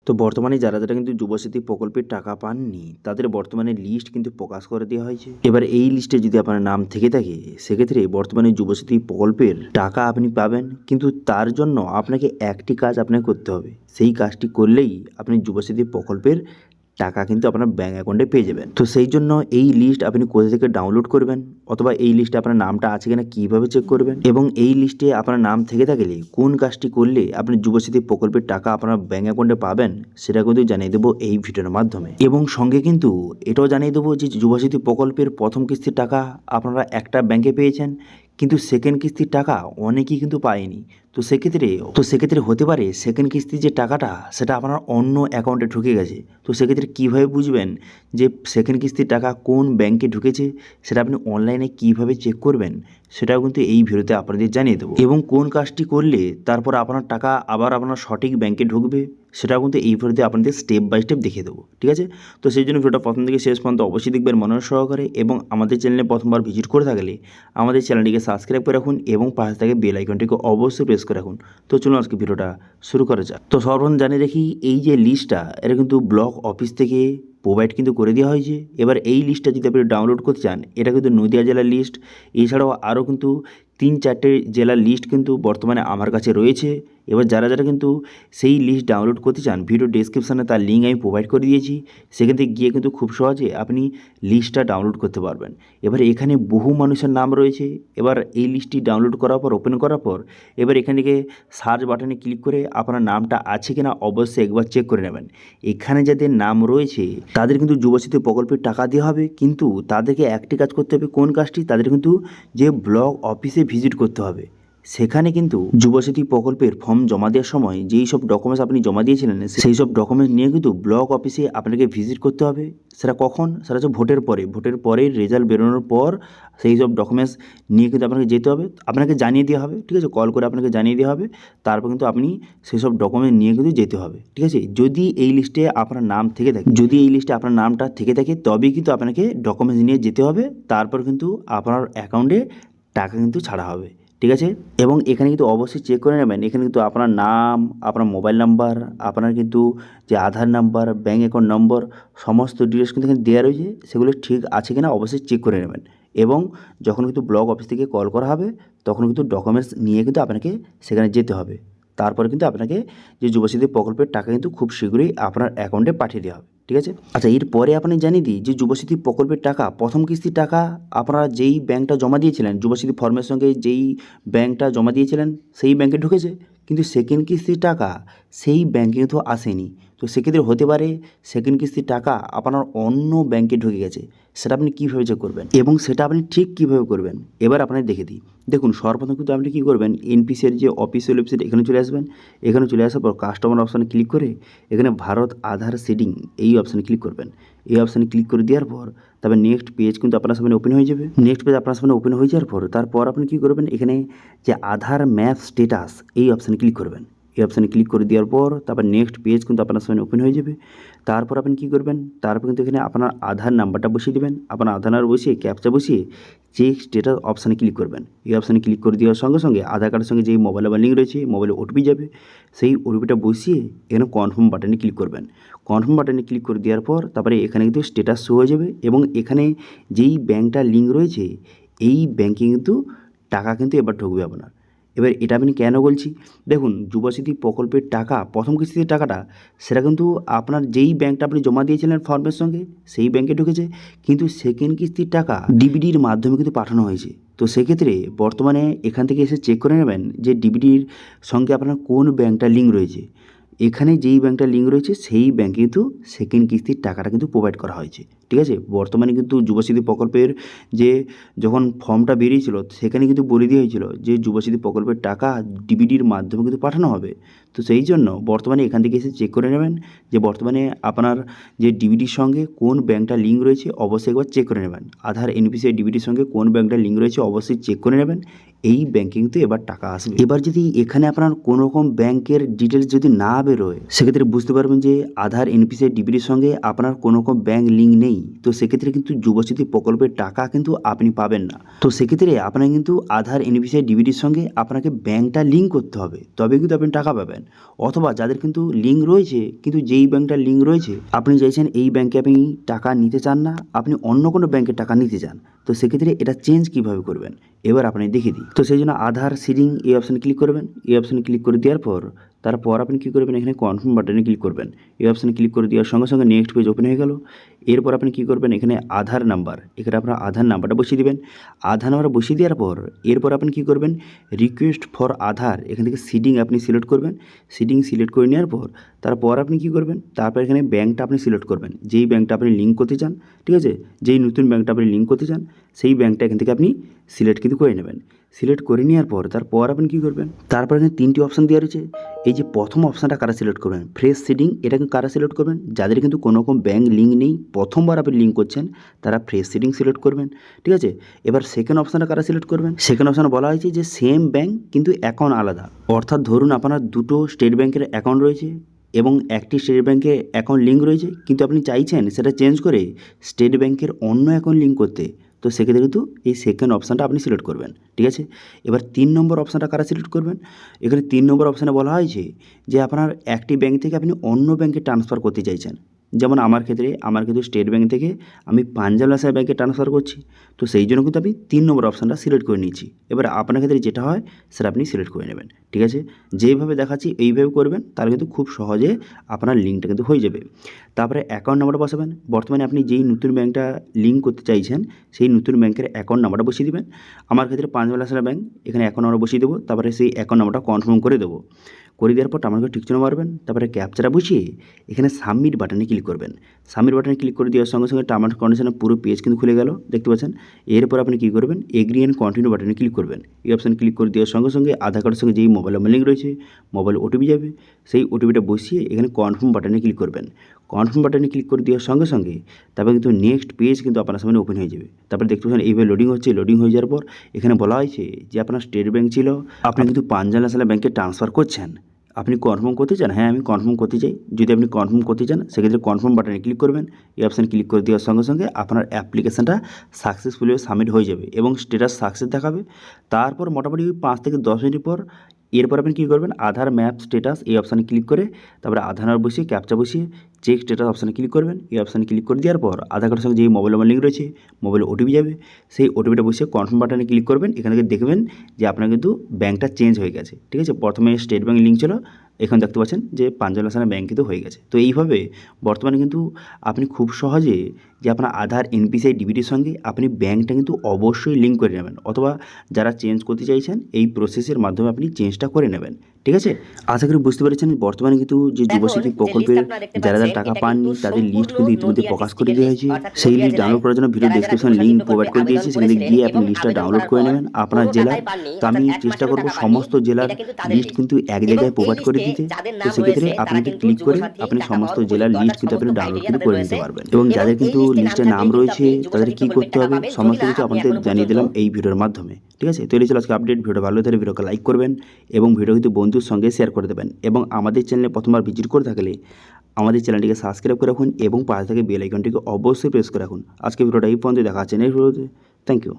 তো বর্তমানে যারা কিন্তু যুবস্মৃতি প্রকল্পের টাকা পাননি তাদের বর্তমানে লিস্ট কিন্তু প্রকাশ করে দেওয়া হয়েছে। এবার এই লিস্টে যদি আপনার নাম থেকে থাকে সেক্ষেত্রে বর্তমানে যুবস্মৃতি প্রকল্পের টাকা আপনি পাবেন, কিন্তু তার জন্য আপনাকে একটি কাজ আপনাকে করতে হবে। সেই কাজটি করলেই আপনি যুবস্মৃতি প্রকল্পের টাকা কিন্তু আপনার ব্যাঙ্ক অ্যাকাউন্টে পেয়ে যাবেন। তো সেই জন্য এই লিস্ট আপনি কোথা থেকে ডাউনলোড করবেন, অথবা এই লিস্টে আপনার নামটা আছে কিনা কীভাবে চেক করবেন, এবং এই লিস্টে আপনার নাম থেকে থাকলে কোন কাজটি করলে আপনি যুবস্মৃতি প্রকল্পের টাকা আপনার ব্যাঙ্ক অ্যাকাউন্টে পাবেন সেটা কিন্তু জানিয়ে দেবো এই ভিডিওর মাধ্যমে। এবং সঙ্গে কিন্তু এটাও জানিয়ে দেবো যে যুবস্মৃতি প্রকল্পের প্রথম কিস্তির টাকা আপনারা একটা ব্যাংকে পেয়েছেন, কিন্তু সেকেন্ড কিস্তির টাকা অনেকেই কিন্তু পায়নি। তো সেক্ষেত্রে হতে পারে সেকেন্ড কিস্তির যে টাকাটা সেটা আপনার অন্য অ্যাকাউন্টে ঢুকে গেছে। তো সেক্ষেত্রে কীভাবে বুঝবেন যে সেকেন্ড কিস্তির টাকা কোন ব্যাংকে ঢুকেছে, সেটা আপনি অনলাইনে কীভাবে চেক করবেন সেটাও কিন্তু এই ভিডিওতে আপনাদের জানিয়ে দেবো। এবং কোন কাজটি করলে তারপর আপনার টাকা আবার আপনার সঠিক ব্যাংকে ঢুকবে সেটাও কিন্তু এই ভিডিওতে আপনাদের স্টেপ বাই স্টেপ দেখিয়ে দেবো, ঠিক আছে? তো সেই জন্য ভিডিওটা প্রথম থেকে শেষ পর্যন্ত অবশ্যই দেখবেন মনোযোগ সহকারে, এবং আমাদের চ্যানেলে প্রথমবার ভিজিট করে থাকলে আমাদের চ্যানেলটিকে সাবস্ক্রাইব করে রাখুন এবং পাশে থেকে বেল আইকনটিকে অবশ্যই প্রেস করে রাখুন। তো চলুন আজকে ভিডিওটা শুরু করা যাক। তো সর্বপ্রথম জানিয়ে রাখি, এই যে লিস্টটা এটা কিন্তু ব্লক অফিস থেকে প্রোভাইড কিন্তু করে দেওয়া হয়েছে। এবার এই লিস্টটা যদি আপনি ডাউনলোড করতে চান, এটা কিন্তু নদিয়া জেলার লিস্ট, এছাড়াও আরও কিন্তু 3-4টে জেলার লিস্ট কিন্তু বর্তমানে আমার কাছে রয়েছে। এবার যারা কিন্তু সেই লিস্ট ডাউনলোড করতে চান, ভিডিও ডেসক্রিপশানে তার লিঙ্ক আমি প্রোভাইড করে দিয়েছি, সেখান থেকে গিয়ে কিন্তু খুব সহজে আপনি লিস্টটা ডাউনলোড করতে পারবেন। এবার এখানে বহু মানুষের নাম রয়েছে। এবার এই লিস্টটি ডাউনলোড করার পর ওপেন করার পর এবার এখান থেকে সার্চ বাটনে ক্লিক করে আপনার নামটা আছে কিনা অবশ্যই একবার চেক করে নেবেন। এখানে যাদের নাম রয়েছে তাদের কিন্তু যুবস্মৃতি প্রকল্পের টাকা দেওয়া হবে, কিন্তু তাদেরকে একটি কাজ করতে হবে। কোন কাজটি? তাদের কিন্তু যে ব্লক অফিসে ভিজিট করতে হবে, সেখানে কিন্তু যুবস্মৃতি প্রকল্পের ফর্ম জমা দেওয়ার সময় যেই সব ডকুমেন্টস আপনি জমা দিয়েছিলেন সেই সব ডকুমেন্টস নিয়ে কিন্তু ব্লক অফিসে আপনাকে ভিজিট করতে হবে। সেটা কখন? সেটা হচ্ছে ভোটের পরে রেজাল্ট বেরোনোর পর সেই সব ডকুমেন্টস নিয়ে কিন্তু আপনাকে যেতে হবে, আপনাকে জানিয়ে দেওয়া হবে, ঠিক আছে? কল করে আপনাকে জানিয়ে দেওয়া হবে, তারপর কিন্তু আপনি সেই সব ডকুমেন্ট নিয়ে কিন্তু যেতে হবে, ঠিক আছে? যদি এই লিস্টে আপনার নাম থেকে থাকে, যদি এই লিস্টে আপনার নামটা থেকে থাকে তবেই কিন্তু আপনাকে ডকুমেন্টস নিয়ে যেতে হবে, তারপর কিন্তু আপনার অ্যাকাউন্টে টাকা কিন্তু ছাড়া হবে, ঠিক আছে? এবং এখানে কিন্তু অবশ্যই চেক করে নেবেন, এখানে কিন্তু আপনার নাম, আপনার মোবাইল নাম্বার, আপনার কিন্তু যে আধার নাম্বার, ব্যাঙ্ক অ্যাকাউন্ট নম্বর, সমস্ত ডিটেলস কিন্তু এখানে দেওয়া রয়েছে, সেগুলো ঠিক আছে কিনা অবশ্যই চেক করে নেবেন। এবং যখন কিন্তু ব্লক অফিস থেকে কল করা হবে তখন কিন্তু ডকুমেন্টস নিয়ে কিন্তু আপনাকে সেখানে যেতে হবে, তারপরে কিন্তু আপনাকে যে যুবস্মৃতি প্রকল্পের টাকা কিন্তু খুব শীঘ্রই আপনার অ্যাকাউন্টে পাঠিয়ে দেওয়া হবে, ঠিক আছে? আচ্ছা, এরপরে আপনি জানিয়ে দিই যে যুবস্মৃতি প্রকল্পের টাকা প্রথম কিস্তির টাকা আপনারা যেই ব্যাংকটা জমা দিয়েছিলেন, যুবস্মৃতি ফর্মের সঙ্গে যেই ব্যাংকটা জমা দিয়েছিলেন সেই ব্যাংকে ঢুকেছে, কিন্তু সেকেন্ড কিস্তির টাকা সেই ব্যাংকে কিন্তু আসেনি। তো সেক্ষেত্রে হতে পারে সেকেন্ড কিস্তির টাকা আপনার অন্য ব্যাংকে ঢুকে গেছে। সেটা আপনি কীভাবে চেক করবেন এবং সেটা আপনি ঠিক কীভাবে করবেন এবার আপনাকে দেখে দিই। দেখুন, সর্বপ্রথম কিন্তু আপনি কী করবেন, এনপিসির যে অফিসিয়াল ওয়েবসাইট এখানে চলে আসবেন। এখানে চলে আসার পর কাস্টমার অপশানে ক্লিক করে এখানে ভারত আধার সিডিং এই অপশানে ক্লিক করবেন। এই অপশানে ক্লিক করে দেওয়ার পর তারপর নেক্সট পেজ কিন্তু আপনার সামনে ওপেন হয়ে যাবে। নেক্সট পেজ আপনার সামনে ওপেন হয়ে যাওয়ার পর তারপর আপনি কী করবেন, এখানে যে আধার ম্যাপ স্ট্যাটাস এই অপশানে ক্লিক করবেন। এই অপশানে ক্লিক করে দেওয়ার পর তারপর নেক্সট পেজ কিন্তু আপনার সামনে ওপেন হয়ে যাবে। তারপর আপনি কী করবেন, তারপর কিন্তু এখানে আপনার আধার নাম্বারটা বসিয়ে দেবেন। আপনার আধার নাম্বার বসিয়ে ক্যাপচা বসিয়ে চেক স্ট্যাটাস অপশানে ক্লিক করবেন। এই অপশানে ক্লিক করে দেওয়ার সঙ্গে সঙ্গে আধার কার্ডের সঙ্গে যেই মোবাইল নাম্বার লিঙ্ক রয়েছে মোবাইলে ওটিপি যাবে, সেই ওটিপিটা বসিয়ে এখানে কনফার্ম বাটনে ক্লিক করবেন। কনফার্ম বাটনে ক্লিক করে দেওয়ার পর তারপরে এখানে কিন্তু স্ট্যাটাস শো হয়ে যাবে, এবং এখানে যেই ব্যাঙ্কটা লিঙ্ক রয়েছে এই ব্যাঙ্কে কিন্তু টাকা কিন্তু এবার ঢুকবে আপনার। এবার এটা আমি কেন বলছি, দেখুন, যুবস্মৃতি প্রকল্পের টাকা প্রথম কিস্তির টাকাটা সেটা কিন্তু আপনার যেই ব্যাঙ্কটা আপনি জমা দিয়েছিলেন ফর্মের সঙ্গে সেই ব্যাঙ্কে ঢুকেছে, কিন্তু সেকেন্ড কিস্তির টাকা ডিবিডির মাধ্যমে কিন্তু পাঠানো হয়েছে। তো সেক্ষেত্রে বর্তমানে এখান থেকে এসে চেক করে নেবেন যে ডিবিডির সঙ্গে আপনার কোন ব্যাঙ্কটা লিঙ্ক রয়েছে। এখানে যেই ব্যাঙ্কটা লিঙ্ক রয়েছে সেই ব্যাঙ্কে কিন্তু সেকেন্ড কিস্তির টাকাটা কিন্তু প্রোভাইড করা হয়েছে, ঠিক আছে? বর্তমানে কিন্তু যুবস্মৃতি প্রকল্পের যে যখন ফর্মটা বেরিয়েছিল সেখানে কিন্তু বলে দেওয়া হয়েছিল যে যুবস্মৃতি প্রকল্পের টাকা ডিবিডির মাধ্যমে কিন্তু পাঠানো হবে। তো সেই জন্য বর্তমানে এখান থেকে এসে চেক করে নেবেন যে বর্তমানে আপনার যে ডিবিডির সঙ্গে কোন ব্যাঙ্কটা লিঙ্ক রয়েছে অবশ্যই একবার চেক করে নেবেন। আধার এনপিসিআই ডিবিডির সঙ্গে কোন ব্যাঙ্কটা লিঙ্ক রয়েছে অবশ্যই চেক করে নেবেন, এই ব্যাঙ্কে কিন্তু এবার টাকা আসবে। এবার যদি এখানে আপনার কোনো রকম ব্যাঙ্কের ডিটেলস যদি না বেরোয় সেক্ষেত্রে বুঝতে পারবেন যে আধার এনপিসিআই ডিবিডির সঙ্গে আপনার কোনো রকম ব্যাঙ্ক লিঙ্ক নেই, তো সেক্ষেত্রে কিন্তু যুবস্মৃতি প্রকল্পের টাকা কিন্তু আপনি পাবেন না। তো সেক্ষেত্রে আপনার কিন্তু আধার এনপিসিআই ডিবিটির সঙ্গে আপনাকে ব্যাংকটা লিঙ্ক করতে হবে, তবে কিন্তু আপনি টাকা পাবেন। অথবা যাদের কিন্তু লিঙ্ক রয়েছে, কিন্তু যেই ব্যাংকটার লিঙ্ক রয়েছে আপনি চাইছেন এই ব্যাংকে আপনি টাকা নিতে চান না, আপনি অন্য কোনো ব্যাংকে টাকা নিতে চান, তো সেক্ষেত্রে এটা চেঞ্জ কীভাবে করবেন এবার আপনি দেখিয়ে দিই। তো সেই জন্য আধার সিডিং এই অপশানে ক্লিক করবেন। এই অপশানে ক্লিক করে দেওয়ার পর তারপর আপনি কী করবেন, এখানে কনফার্ম বাটনে ক্লিক করবেন। এই অপশানে ক্লিক করে দেওয়ার সঙ্গে সঙ্গে নেক্সট পেজ ওপেন হয়ে গেল। এরপর আপনি কী করবেন, এখানে আধার নাম্বার, এখানে আপনার আধার নাম্বারটা বসিয়ে দেবেন। আধার নাম্বার বসিয়ে দেওয়ার পর এরপর আপনি কী করবেন, রিকোয়েস্ট ফর আধার, এখান থেকে সিডিং আপনি সিলেক্ট করবেন। সিডিং সিলেক্ট করে নেওয়ার পর তারপর আপনি কী করবেন, তারপর এখানে ব্যাংকটা আপনি সিলেক্ট করবেন, যেই ব্যাংকটা আপনি লিঙ্ক করতে চান, ঠিক আছে, যেই নতুন ব্যাংকটা আপনি লিঙ্ক করতে চান সেই ব্যাংকটা এখান থেকে আপনি সিলেক্ট কিন্তু করে নেবেন। সিলেক্ট করে নেওয়ার পর তারপর আপনি কী করবেন, তারপর এখানে 3টি অপশান দেওয়া রয়েছে। এই যে প্রথম অপশানটা কারা সিলেক্ট করবেন, ফ্রেশ সিডিং, এটা কারা সিলেক্ট করবেন, যাদের কিন্তু কোনো রকম ব্যাংক লিঙ্ক নেই, প্রথমবার আপনি লিঙ্ক করছেন, তারা ফ্রেশ সিডিং সিলেক্ট করবেন, ঠিক আছে। এবার সেকেন্ড অপশানটা কারা সিলেক্ট করবেন, সেকেন্ড অপশানে বলা হয়েছে যে সেম ব্যাংক কিন্তু অ্যাকাউন্ট আলাদা, অর্থাৎ ধরুন আপনার দুটো স্টেট ব্যাংকের অ্যাকাউন্ট রয়েছে এবং একটি স্টেট ব্যাংকে অ্যাকাউন্ট লিঙ্ক রয়েছে, কিন্তু আপনি চাইছেন সেটা চেঞ্জ করে স্টেট ব্যাংকের অন্য অ্যাকাউন্ট লিঙ্ক করতে, তো সেক্ষেত্রে কিন্তু এই সেকেন্ড অপশানটা আপনি সিলেক্ট করবেন, ঠিক আছে। এবার 3 নম্বর অপশানটা কারা সিলেক্ট করবেন, এখানে 3 নম্বর অপশানে বলা হয়েছে যে আপনার একটি ব্যাংক থেকে আপনি অন্য ব্যাংকে ট্রান্সফার করতে চাইছেন। যেমন আমার ক্ষেত্রে স্টেট ব্যাংক থেকে আমি পাঞ্জাব ন্যাশনাল ব্যাংকে ট্রান্সফার করছি, তো সেই জন্য কিন্তু আমি 3 নম্বর অপশানটা সিলেক্ট করে নিয়েছি। এবার আপনার ক্ষেত্রে যেটা হয় সেটা আপনি সিলেক্ট করে নেবেন, ঠিক আছে। যেইভাবে দেখাচ্ছি এইভাবে করবেন, তাহলে কিন্তু খুব সহজে আপনার লিঙ্কটা কিন্তু হয়ে যাবে। তারপরে অ্যাকাউন্ট নাম্বারটা বসাবেন, বর্তমানে আপনি যেই নতুন ব্যাংকটা লিঙ্ক করতে চাইছেন সেই নতুন ব্যাংকের অ্যাকাউন্ট নাম্বারটা বসিয়ে দেবেন। আমার ক্ষেত্রে পাঞ্জাব ন্যাশনাল ব্যাংক, এখানে অ্যাকাউন্ট নাম্বার বসিয়ে দেবো, তারপরে সেই অ্যাকাউন্ট নাম্বারটা কনফার্ম করে দেবো। করে দেওয়ার পর আমাকে ঠিক চিহ্ন মারবেন, তারপরে ক্যাপচাটা বসিয়ে এখানে সাবমিট বাটনে ক্লিক করবেন। সাবমিট বাটনে ক্লিক করে দেওয়ার সঙ্গে সঙ্গে টার্ম অ্যান্ড কন্ডিশনের পুরো পেজ কিন্তু খুলে গেল, দেখতে পাচ্ছেন। এরপর আপনি কী করবেন, এগ্রি অ্যান্ড কন্টিনিউ বাটনে ক্লিক করবেন। এই অপশানে ক্লিক করে দেওয়ার সঙ্গে সঙ্গে আধার কার্ডের সঙ্গে যেই মোবাইল নাম্বার লিঙ্ক রয়েছে, মোবাইল ওটিপি যাবে, সেই ওটিপিটা বসিয়ে এখানে কনফার্ম বাটনে ক্লিক করবেন। কনফার্ম বাটনে ক্লিক করে দেওয়ার সঙ্গে সঙ্গে তারপরে কিন্তু নেক্সট পেজ কিন্তু আপনার সামনে ওপেন হয়ে যাবে। তারপরে দেখতে পাচ্ছেন এইভাবে লোডিং হচ্ছে। লোডিং হয়ে যাওয়ার পর এখানে বলা হয়েছে যে আপনার স্টেট ব্যাংক ছিল, আপনি কিন্তু পাঞ্জাব ন্যাশনাল ব্যাংকে ট্রান্সফার করছেন, আপনি কনফার্ম করতে চান, হ্যাঁ আমি কনফার্ম করতে চাই। যদি আপনি কনফার্ম করতে চান সেক্ষেত্রে কনফার্ম বাটনে ক্লিক করবেন। এই অপশানে ক্লিক করে দেওয়ার সঙ্গে সঙ্গে আপনার অ্যাপ্লিকেশানটা সাকসেসফুলি সাবমিট হয়ে যাবে এবং স্ট্যাটাস সাকসেস দেখাবে। তারপর মোটামুটি 5 থেকে 10 মিনিট পর এরপর আপনি কী করবেন, আধার ম্যাপ স্ট্যাটাস এই অপশানে ক্লিক করে তারপরে আধার নাম্বার বসিয়ে ক্যাপচা বসিয়ে চেক স্ট্যাটাস অপশানে ক্লিক করবেন। এই অপশানে ক্লিক করে দেওয়ার পর আধার কার্ডের সঙ্গে যেই মোবাইল নাম্বার লিঙ্ক রয়েছে, মোবাইলে ওটিপি যাবে, সেই ওটিপিটা বসিয়ে কনফার্ম বাটনে ক্লিক করবেন। এখানে দেখবেন যে আপনার কিন্তু ব্যাংকটা চেঞ্জ হয়ে গেছে, ঠিক আছে। প্রথমে স্টেট ব্যাংক লিঙ্ক ছিল, এখন দেখতে পাচ্ছেন যে পাঞ্জাব ন্যাশনাল ব্যাংক কিন্তু হয়ে গেছে। তো এইভাবে বর্তমানে কিন্তু আপনি খুব সহজে যে আপনার আধার এনপিসিআই ডিবিটির সঙ্গে আপনি ব্যাংকটা কিন্তু অবশ্যই লিঙ্ক করে নেবেন, অথবা যারা চেঞ্জ করতে চাইছেন এই প্রসেসের মাধ্যমে আপনি চেঞ্জটা করে নেবেন, ঠিক আছে। আশা করি বুঝতে পেরেছেন বর্তমানে কিন্তু যে যুবশক্তি প্রকল্পের যারা যারা টাকা পাননি তাদের লিস্ট কিন্তু ইতিমধ্যে প্রকাশ করে দেওয়া হয়েছে। সেই লিস্ট ডাউনলোড করার জন্য ভিডিও ডেসক্রিপশন লিঙ্ক প্রোভাইড করে দিয়েছি, সেখানে গিয়ে আপনি লিস্টটা ডাউনলোড করে নেবেন আপনার জেলার। তো আমি চেষ্টা করব সমস্ত জেলার লিস্ট কিন্তু এক জায়গায় প্রোভাইড করে দিতে। তো সেক্ষেত্রে আপনি যদি ক্লিক করে আপনি সমস্ত জেলার লিস্ট কিন্তু আপনি ডাউনলোড কিন্তু করে নিতে পারবেন। এবং যাদের কিন্তু লিস্টে নাম রয়েছে তাদের কী করতে হবে সমস্ত কিছু আপনাদের জানিয়ে দিলাম এই ভিডিওর মাধ্যমে, ঠিক আছে। তো এই ছিল আজকে আপডেট। ভিডিও ভালো থাকলে ভিডিওকে লাইক করবেন এবং ভিডিও কিন্তু বন্ধুর সঙ্গে শেয়ার করে দেবেন। এবং আমাদের চ্যানেলে প্রথমবার ভিজিট করে থাকলে আমাদের চ্যানেলটিকে সাবস্ক্রাইব করে রাখুন এবং পাশে থেকে বেল আইকনটিকে অবশ্যই প্রেস করে রাখুন। আজকে ভিডিওটা এই পর্যন্ত দেখা হচ্ছে নেক্সট ভিডিওতে। Thank you.